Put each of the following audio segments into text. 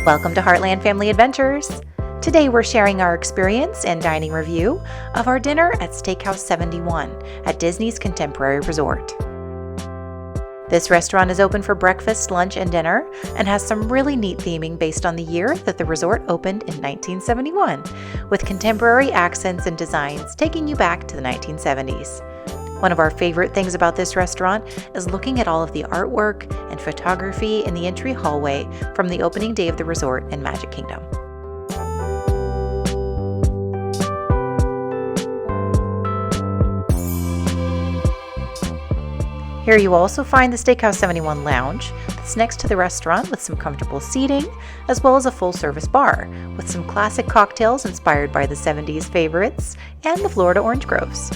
Welcome to Heartland Family Adventures. Today we're sharing our experience and dining review of our dinner at Steakhouse 71 at Disney's Contemporary Resort. This restaurant is open for breakfast, lunch, and dinner and has some really neat theming based on the year that the resort opened in 1971, with contemporary accents and designs taking you back to the 1970s. One of our favorite things about this restaurant is looking at all of the artwork and photography in the entry hallway from the opening day of the resort in Magic Kingdom. Here you also find the Steakhouse 71 Lounge that's next to the restaurant with some comfortable seating, as well as a full-service bar with some classic cocktails inspired by the 70s favorites and the Florida orange groves.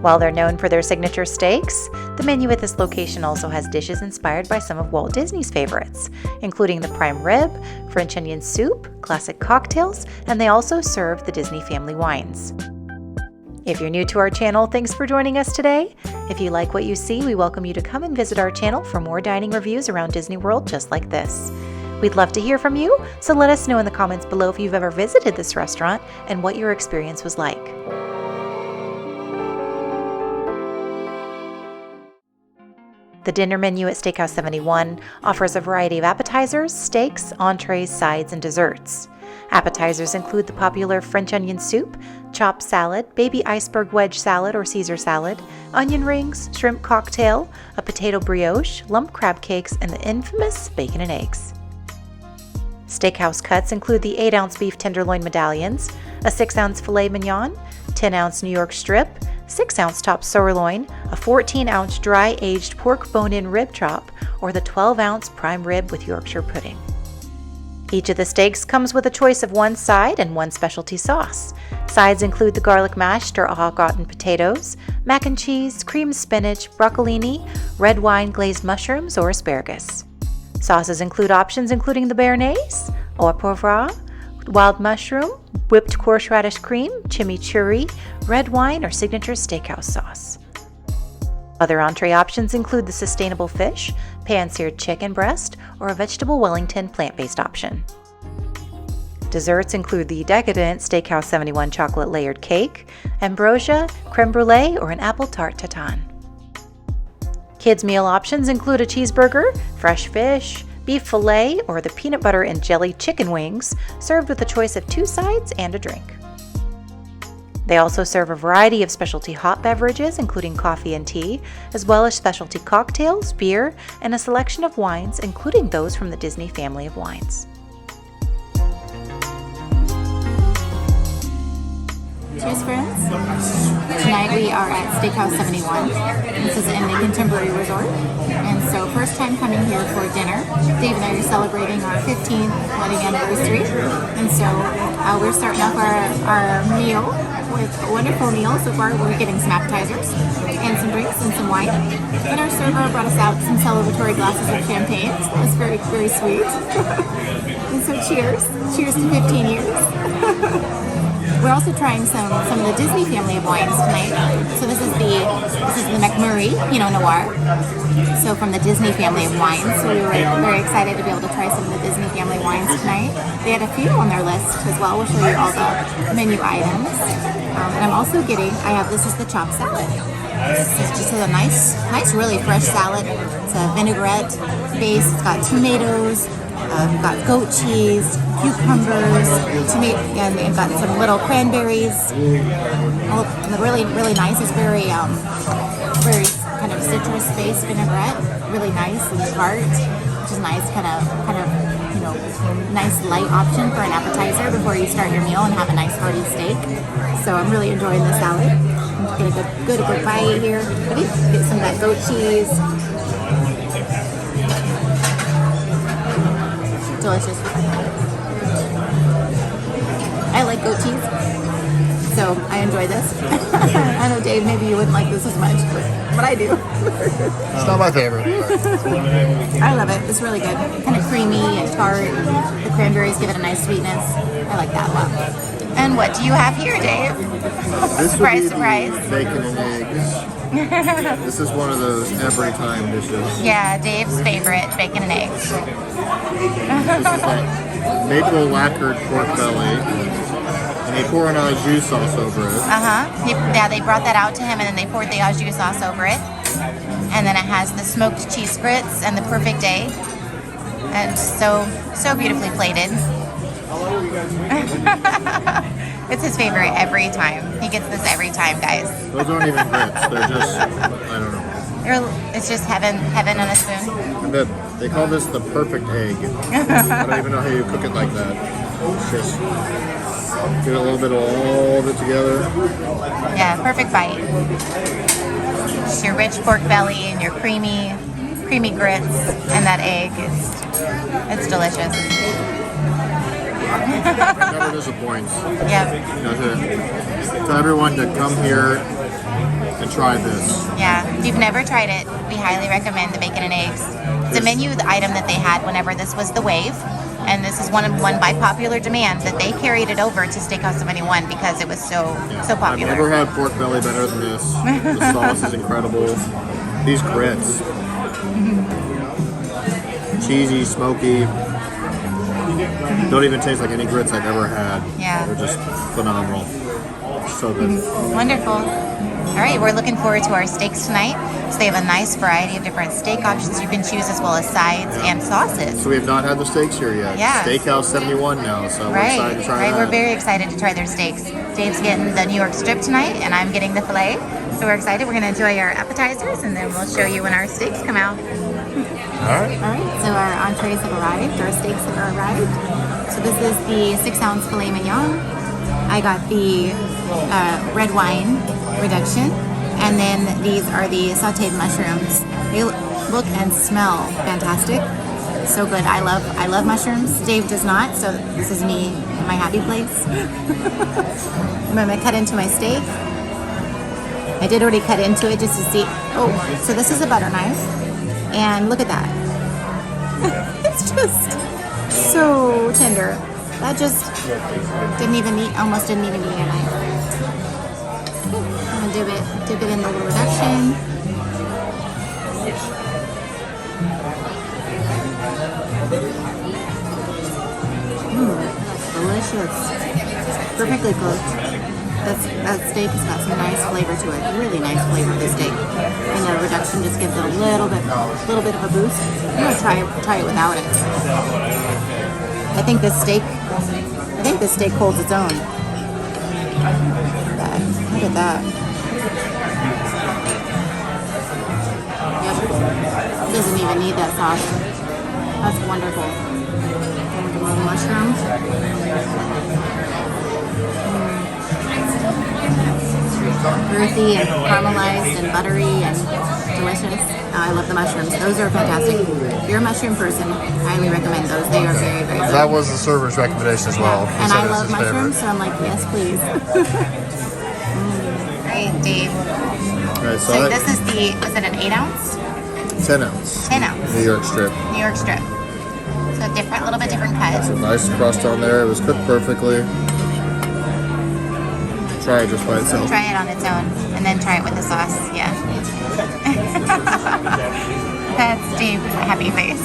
While they're known for their signature steaks, the menu at this location also has dishes inspired by some of Walt Disney's favorites, including the prime rib, French onion soup, classic cocktails, and they also serve the Disney family wines. If you're new to our channel, thanks for joining us today. If you like what you see, we welcome you to come and visit our channel for more dining reviews around Disney World just like this. We'd love to hear from you, so let us know in the comments below if you've ever visited this restaurant and what your experience was like. The dinner menu at Steakhouse 71 offers a variety of appetizers, steaks, entrees, sides, and desserts. Appetizers include the popular French onion soup, chopped salad, baby iceberg wedge salad or Caesar salad, onion rings, shrimp cocktail, a potato brioche, lump crab cakes, and the infamous bacon and eggs. Steakhouse cuts include the 8-ounce beef tenderloin medallions, a 6-ounce filet mignon, 10-ounce New York strip, 6-ounce top sirloin, a 14-ounce dry-aged pork bone-in rib chop, or the 12-ounce prime rib with Yorkshire pudding. Each of the steaks comes with a choice of one side and one specialty sauce. Sides include the garlic mashed or au gratin potatoes, mac and cheese, cream spinach, broccolini, red wine glazed mushrooms, or asparagus. Sauces include options including the béarnaise, au poivre, wild mushroom, whipped horseradish cream, chimichurri, red wine, or signature steakhouse sauce. Other entree options include the sustainable fish, pan-seared chicken breast, or a vegetable Wellington plant-based option. Desserts include the decadent Steakhouse 71 chocolate layered cake, ambrosia, creme brulee, or an apple tart tatin. Kids' meal options include a cheeseburger, fresh fish, beef fillet, or the peanut butter and jelly chicken wings, served with a choice of 2 sides and a drink. They also serve a variety of specialty hot beverages, including coffee and tea, as well as specialty cocktails, beer, and a selection of wines, including those from the Disney family of wines. Cheers, friends. Tonight we are at Steakhouse 71. This is in the Contemporary Resort. And so first time coming here for dinner. Dave and I are celebrating our 15th wedding anniversary. And so we're starting off our meal with a wonderful meal. So far we're getting some appetizers and some drinks and some wine. And our server brought us out some celebratory glasses of champagne. So that was very, very sweet. And so cheers. Cheers to 15 years. We're also trying some of the Disney family of wines tonight. So this is the McMurray Pinot Noir. So from the Disney family of wines. So we were very excited to be able to try some of the Disney family wines tonight. They had a few on their list as well. We'll show you all the menu items. And I'm also this is the chopped salad. This is just a nice, really fresh salad. It's a vinaigrette base. It's got tomatoes. We've got goat cheese, cucumbers, and they've got some little cranberries. Really, really nice. It's very kind of citrus-based vinaigrette. Really nice and tart, which is nice, kind of nice light option for an appetizer before you start your meal and have a nice hearty steak. So I'm really enjoying the salad. I'm get a good bite here. Get some of that goat cheese. Delicious. I like goat cheese, so I enjoy this. I know, Dave, maybe you wouldn't like this as much, but I do. It's not my favorite. I love it. It's really good. Kind of creamy and tart. The cranberries give it a nice sweetness. I like that a lot. And what do you have here, Dave? This Surprise, would be surprise. the bacon and eggs. This is one of those every time dishes. Yeah, Dave's favorite, bacon and eggs. This is that maple lacquered pork belly, and they pour an au jus sauce over it. Yeah, they brought that out to him, and then they poured the au jus sauce over it. And then it has the smoked cheese grits and the perfect egg. And so beautifully plated. It's his favorite every time. He gets this every time, guys. Those aren't even grits. They're just, I don't know. It's just heaven on a spoon. And then they call this the perfect egg. I don't even know how you cook it like that. It's just get a little bit of all of it together. Yeah, perfect bite. Just your rich pork belly and your creamy grits and that egg. It's delicious. It never disappoints. Yeah. You know, to everyone to come here and try this. Yeah. If you've never tried it, we highly recommend the bacon and eggs. It's a menu item that they had whenever this was the wave. And this is one by popular demand that they carried it over to Steakhouse 71 because it was so popular. I've never had pork belly better than this. The sauce is incredible. These grits. Cheesy, smoky. Don't even taste like any grits I've ever had. Yeah. They're just phenomenal. So good. Wonderful. All right, we're looking forward to our steaks tonight. So they have a nice variety of different steak options you can choose, as well as sides and sauces. So we have not had the steaks here yet. Yeah. Steakhouse 71 now, so we're excited to try that. We're very excited to try their steaks. Dave's getting the New York strip tonight, and I'm getting the filet. So we're excited. We're going to enjoy our appetizers, and then we'll show you when our steaks come out. All right. All right, so our entrees have arrived. Our steaks have arrived. So this is the 6-ounce filet mignon. I got the red wine reduction, and then these are the sautéed mushrooms. They look and smell fantastic. So good. I love mushrooms. Dave does not, so this is me in my happy place. I'm gonna cut into my steak. I did already cut into it just to see. Oh, so this is a butter knife, and look at that. It's just so tender. That just almost didn't even need a knife. I'm gonna dip it in the little reduction. Delicious. Perfectly cooked. That steak has got some nice flavor to it. Really nice flavor to the steak. And the reduction just gives it a little bit of a boost. I'm gonna try it without it. I think this steak holds its own. Look at that. Yep. It doesn't even need that sauce. That's wonderful. And the little mushrooms. Earthy and caramelized and buttery and delicious. I love the mushrooms. Those are fantastic. If you're a mushroom person, I highly recommend those. They are very, very good. That was the server's recommendation as well. Yeah. And I love mushrooms, so I'm like, yes, please. Great, Dave. All right, So this is is it an 8-ounce? 10 ounce. 10 ounce. New York strip. New York strip. So a little bit different cut. It's a nice crust on there. It was cooked perfectly. Try it just by itself. Try it on its own, and then try it with the sauce. Yeah. That's Dave's happy face.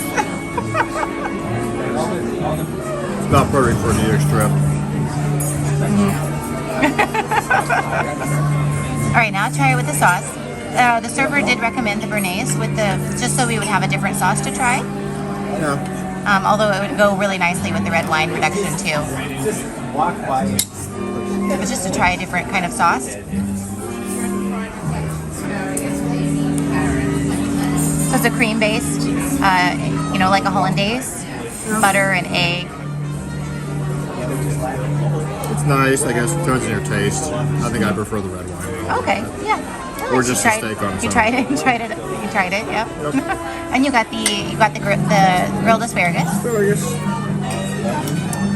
It's not perfect for a New York strip. All right, now try it with the sauce. The server did recommend the béarnaise just so we would have a different sauce to try. Yeah. Although it would go really nicely with the red wine reduction too. But just to try a different kind of sauce. So it's a cream-based, like a hollandaise, butter and egg. It's nice. I guess it turns in your taste. I think I prefer the red wine. Okay, yeah. Or just a steak on its You own. tried it, yeah. Yep. And you got the grilled asparagus. Asparagus.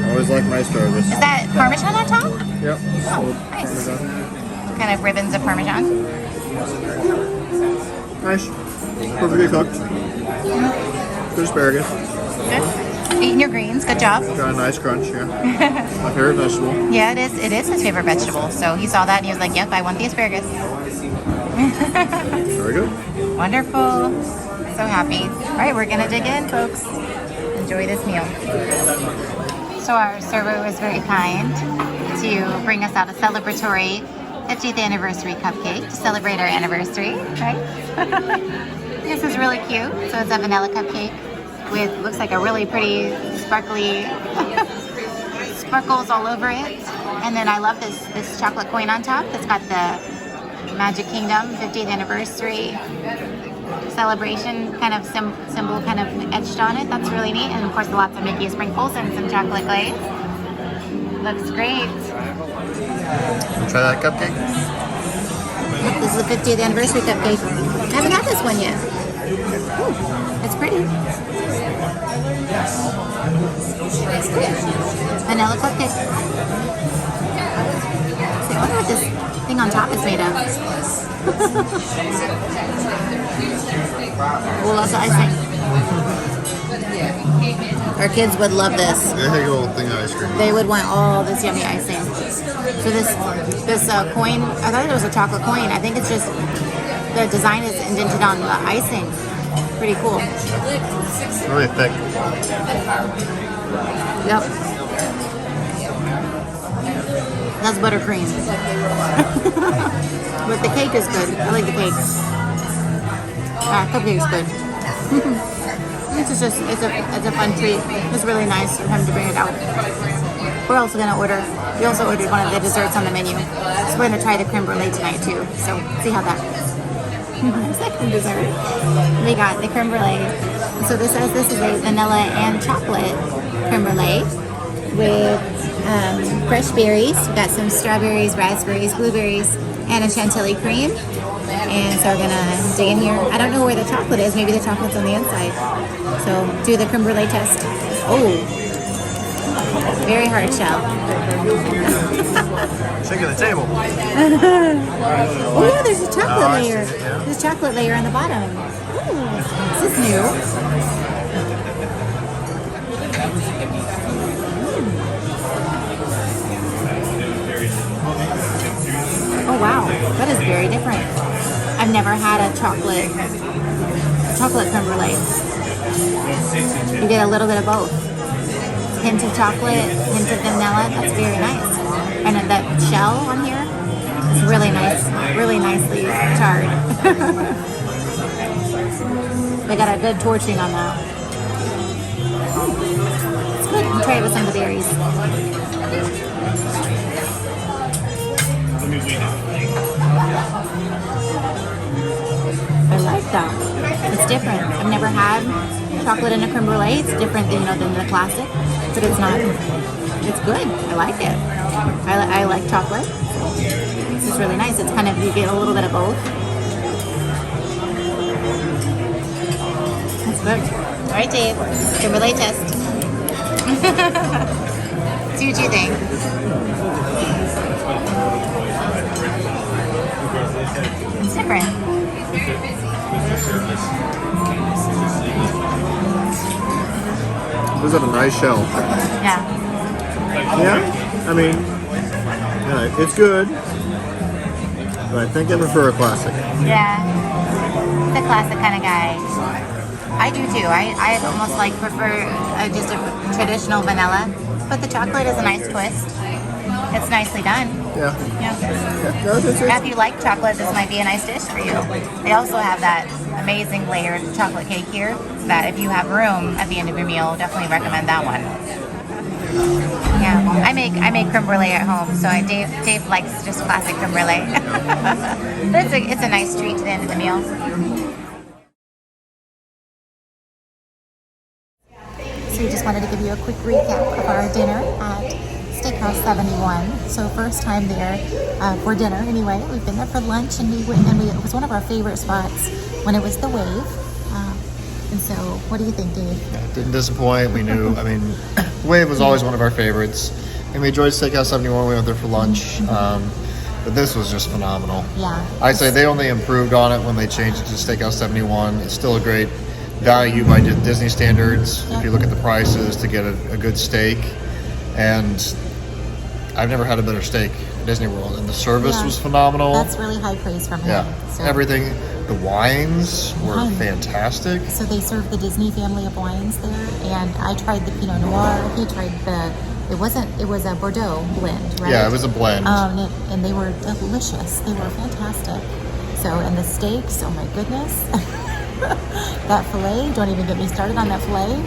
Always like my asparagus. Is that Parmesan on top? Yep. Oh, nice. Parmesan. Kind of ribbons of Parmesan. Nice. Perfectly cooked. Good asparagus. Good. Eating your greens. Good job. Got a nice crunch, yeah. My favorite vegetable. Yeah, it is his favorite vegetable. So he saw that and he was like, yep, I want the asparagus. Very good. Wonderful. So happy. All right, we're gonna dig in, folks. Enjoy this meal. So our server was very kind to bring us out a celebratory 50th anniversary cupcake to celebrate our anniversary, right? This is really cute. So it's a vanilla cupcake with, looks like a really pretty sparkly sparkles all over it. And then I love this chocolate coin on top that's got the Magic Kingdom 50th anniversary celebration kind of symbol kind of etched on it. That's really neat. And of course lots of Mickey sprinkles and some chocolate glaze. Looks great. Try that cupcake. Yep, this is the 50th anniversary cupcake. I haven't had this one yet. Ooh, it's pretty. Vanilla cupcake. See, I wonder what this thing on top is made of. Oh, lots of icing. Our kids would love this. Yeah, take a little thing of ice cream. They would want all this yummy icing. So this coin, I thought it was a chocolate coin. I think it's just the design is indented on the icing. Pretty cool. It's really thick. Yep. That's buttercream. But the cake is good. I like the cake. Cupcake is good. It's a fun treat. It's really nice for him to bring it out. We're also gonna order. We also ordered one of the desserts on the menu, so we're gonna try the creme brulee tonight too. So see how that goes. Second dessert. We got the creme brulee. So this says this is a vanilla and chocolate creme brulee with fresh berries. We got some strawberries, raspberries, blueberries, and a chantilly cream. And so we're gonna dig in here. I don't know where the chocolate is. Maybe the chocolate's on the inside. So do the creme brulee test. Oh, very hard shell. Shake the table. Oh yeah, there's a chocolate layer. There's a chocolate layer on the bottom. Ooh, this is new. Oh wow, that is very different. I've never had a chocolate creme brulee. You get a little bit of both. Hint of chocolate, hint of vanilla. That's very nice. And then that shell on here is really nice, really nicely charred. They got a good torching on that. It's good. I'll try it with some of the berries. I like that. It's different. I've never had chocolate in a creme brulee. It's different than the classic, but it's not. It's good. I like it. I like chocolate. This is really nice. It's kind of, you get a little bit of both. That's good. All right, Dave. Creme brulee test. See what you think. It's different. Those have a nice shell. Yeah. Yeah, I mean, yeah, it's good, but I think I prefer a classic. Yeah. The classic kind of guy. I do too. I almost like prefer just a traditional vanilla, but the chocolate is a nice twist. It's nicely done. Yeah. Yeah. No, that's it. If you like chocolate, this might be a nice dish for you. They also have that amazing layered chocolate cake here that if you have room at the end of your meal, definitely recommend that one. Yeah, I make creme brulee at home, so Dave likes just classic creme brulee. But it's a nice treat to the end of the meal. So we just wanted to give you a quick recap of our dinner at Steakhouse 71. So first time there for dinner anyway. We've been there for lunch and it was one of our favorite spots when it was the Wave. And so what do you think, Dave? Yeah, it didn't disappoint. We knew, I mean, Wave was always one of our favorites. And we enjoyed Steakhouse 71. We went there for lunch. But this was just phenomenal. Yeah. I'd say they only improved on it when they changed it to Steakhouse 71. It's still a great value by Disney standards. If you look at the prices to get a good steak. And I've never had a better steak at Disney World, and the service Yeah. was phenomenal. That's really high praise from him. Yeah, So, everything. The wines were Wine. fantastic. So they serve the Disney family of wines there, and I tried the Pinot Noir. He tried it was a Bordeaux blend, right? Yeah, it was a blend. And they were delicious. They were fantastic. So, and the steaks, oh my goodness. That filet, don't even get me started on that filet.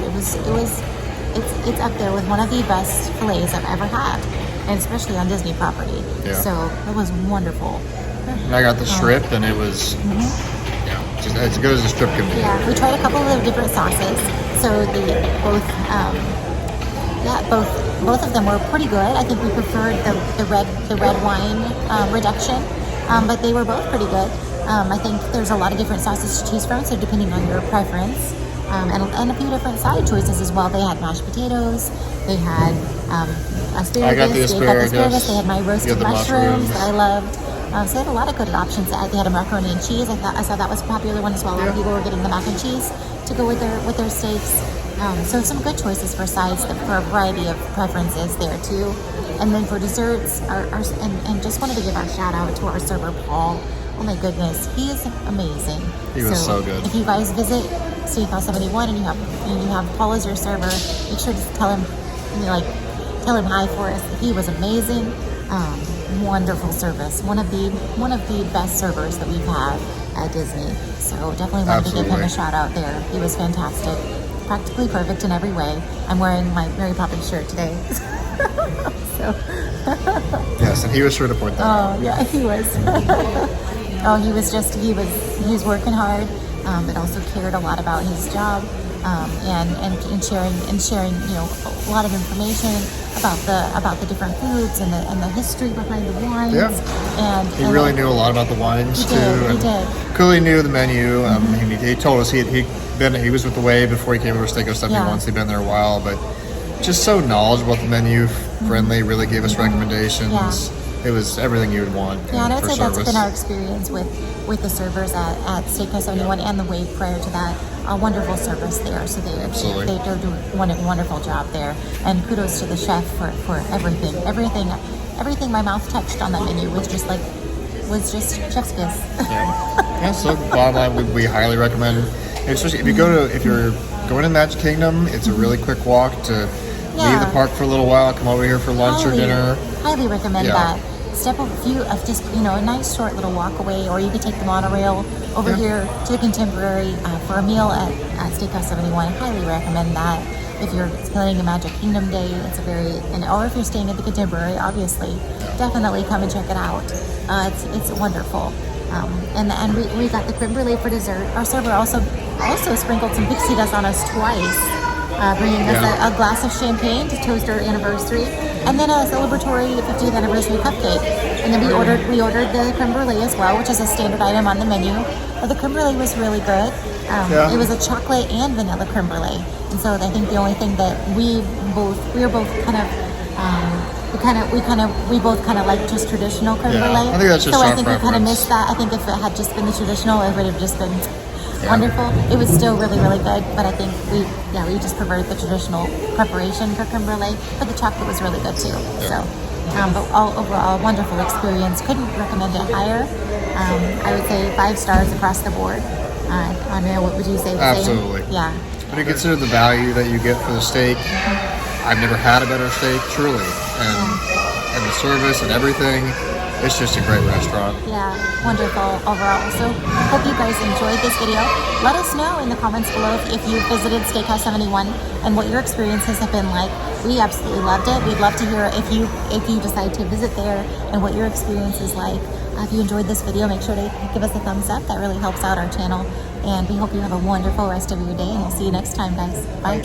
It's up there with one of the best fillets I've ever had, and especially on Disney property. Yeah. So it was wonderful. And I got the strip, and it was just as good as a strip can be. Yeah, we tried a couple of different sauces. So both of them were pretty good. I think we preferred the red wine reduction, but they were both pretty good. I think there's a lot of different sauces to choose from, so depending on your preference, and a few different side choices as well. They had mashed potatoes. They had asparagus. I got the asparagus. They had my You roasted had the mushrooms mushrooms. that I loved. So they had a lot of good options. They had a macaroni and cheese. I saw that was a popular one as well. A lot of people were getting the mac and cheese to go with their steaks. So some good choices for sides for a variety of preferences there too. And then for desserts, and just wanted to give our shout out to our server Paul. Oh my goodness, he is amazing. He was so good. If you guys visit Steakhouse 71 and you have Paul as your server, make sure to tell him hi for us. He was amazing. Wonderful service. One of the best servers that we've had at Disney. So definitely wanted to give him a shout out there. He was fantastic. Practically perfect in every way. I'm wearing my Mary Poppins shirt today. So Yes, and he was sure to point that out. oh yeah, he was. he was working hard, but also cared a lot about his job, and sharing a lot of information about the different foods and the history behind the wines. Yeah. And He really knew a lot about the wines He too. did, he and did. Clearly knew the menu. He told us he was with the Way before he came over to Steakhouse 71. Yeah. So he'd been there a while, but just so knowledgeable about the menu, friendly, really gave us recommendations. Yeah. It was everything you would want Yeah, and I'd for say service. that's been our experience with the servers at Steakhouse 71 and the Wave prior to that. A wonderful service there. So Absolutely. they're doing a wonderful job there. And kudos to the chef for everything. Everything my mouth touched on that menu was just chef's kiss. Yeah, so bottom line, we highly recommend it. And especially if you're going to Magic Kingdom, it's a really quick walk to leave the park for a little while, come over here for lunch or dinner. Highly recommend Yeah. that. Step a few of just a nice short little walk away, or you could take the monorail over here to the Contemporary for a meal at Steakhouse 71. Highly recommend that. If you're planning a Magic Kingdom day, or if you're staying at the Contemporary, obviously, definitely come and check it out. It's wonderful. And we got the creme brulee for dessert. Our server also sprinkled some pixie dust on us twice, bringing us a glass of champagne to toast our anniversary, and then a celebratory 50th anniversary cupcake. And then we ordered the creme brulee as well, which is a standard item on the menu. But the creme brulee was really good. It was a chocolate and vanilla creme brulee, and so I think the only thing that we were both kind of. We both kind of like just traditional creme brulee. I think that's just so our I think we kind of preference. missed that. I think if it had just been the traditional, it would have just been wonderful. It was still really, really good, but I think we just preferred the traditional preparation for creme brulee. But the chocolate was really good too. So, but overall, wonderful experience. Couldn't recommend it higher. I would say 5 stars across the board. Andrea, what would you say? The Absolutely. Same? Yeah. When you consider the value that you get for the steak, I've never had a better steak, truly. And the service and everything, it's just a great restaurant. Yeah, wonderful overall. So hope you guys enjoyed this video. Let us know in the comments below if you visited Steakhouse 71 and what your experiences have been like. We absolutely loved it. We'd love to hear if you decide to visit there and what your experience is like. If you enjoyed this video, make sure to give us a thumbs up. That really helps out our channel. And we hope you have a wonderful rest of your day, and we'll see you next time, guys. Bye.